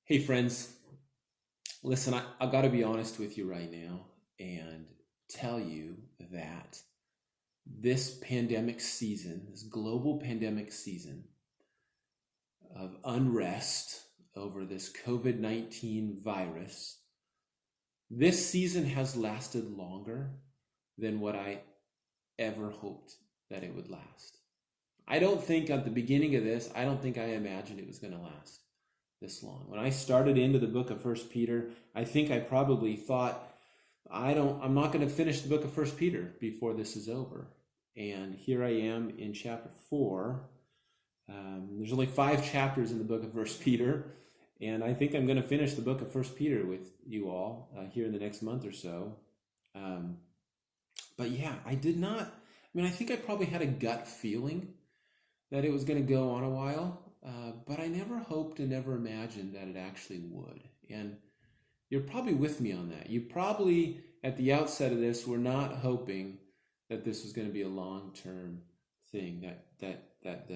Hey friends, listen, I got to be honest with you right now and tell you that this pandemic season, this global pandemic season of unrest over this COVID-19 virus, this season has lasted longer than what I ever hoped that it would last. I don't think at the beginning of this, I don't think I imagined it was going to last this long. When I started into the book of First Peter, I think I probably thought, I'm not going to finish the book of First Peter before this is over. And here I am in chapter 4. There's only 5 chapters in the book of First Peter, and I think I'm going to finish the book of First Peter with you all here in the next month or so. But yeah, I think I probably had a gut feeling that it was going to go on a while. But I never hoped and never imagined that it actually would. And you're probably with me on that. You probably, at the outset of this, were not hoping that this was going to be a long-term thing, that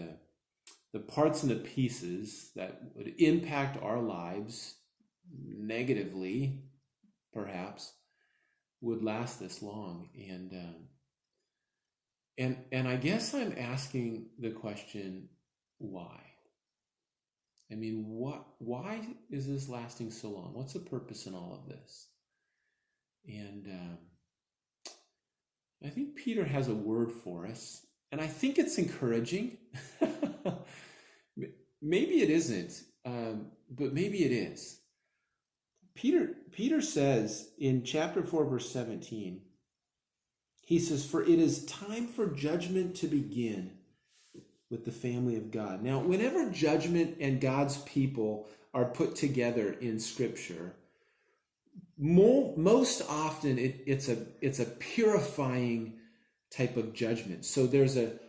the parts and the pieces that would impact our lives negatively, perhaps, would last this long. And I guess I'm asking the question, why? I mean, why is this lasting so long? What's the purpose in all of this? And I think Peter has a word for us, and I think it's encouraging. Maybe it isn't, but maybe it is. Peter says in chapter 4, verse 17, he says, "For it is time for judgment to begin with the family of God." Now, whenever judgment and God's people are put together in Scripture, most often it's a purifying type of judgment. So there's a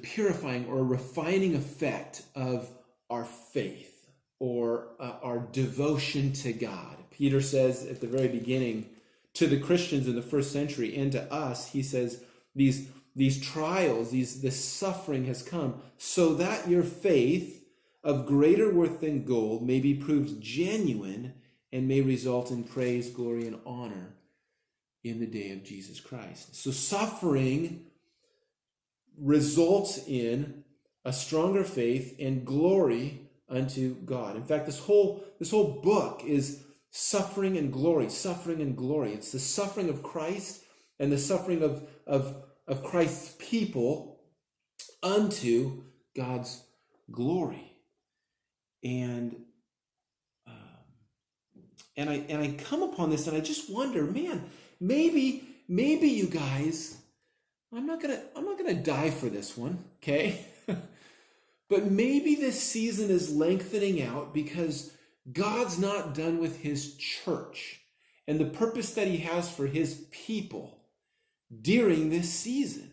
purifying or a refining effect of our faith or our devotion to God. Peter says at the very beginning to the Christians in the first century and to us, he says these trials, this suffering has come so that your faith of greater worth than gold may be proved genuine and may result in praise, glory, and honor in the day of Jesus Christ. So suffering results in a stronger faith and glory unto God. In fact, this whole book is suffering and glory, suffering and glory. It's the suffering of Christ and the suffering of Christ's people unto God's glory. And I come upon this and I just wonder, man, maybe you guys, I'm not gonna die for this one, okay? But maybe this season is lengthening out because God's not done with his church and the purpose that he has for his people during this season.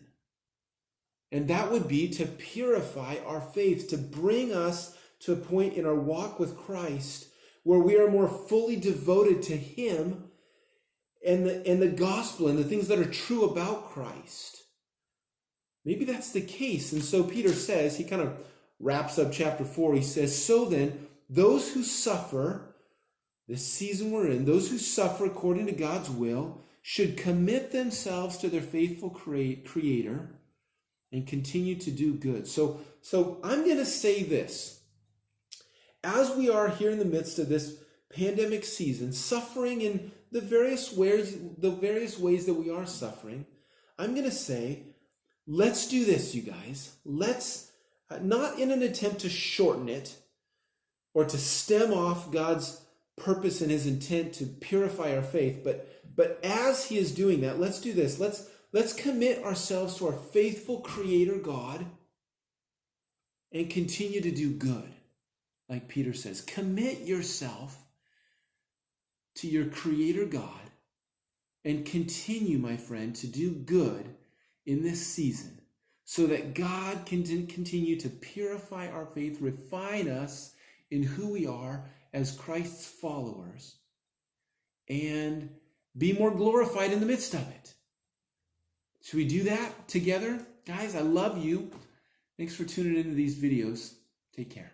And that would be to purify our faith, to bring us to a point in our walk with Christ where we are more fully devoted to him and the gospel and the things that are true about Christ. Maybe that's the case. And so Peter says, he kind of wraps up chapter 4. He says, "So then, those who suffer, this season we're in, those who suffer according to God's will should commit themselves to their faithful Creator and continue to do good." So I'm going to say this. As we are here in the midst of this pandemic season, suffering in the various ways that we are suffering, I'm going to say, let's do this, you guys. Let's, not in an attempt to shorten it or to stem off God's purpose and his intent to purify our faith, but as he is doing that, let's do this. Let's commit ourselves to our faithful Creator God and continue to do good. Like Peter says, commit yourself to your Creator God and continue, my friend, to do good in this season so that God can continue to purify our faith, refine us in who we are as Christ's followers, and be more glorified in the midst of it. Should we do that together? Guys, I love you. Thanks for tuning into these videos. Take care.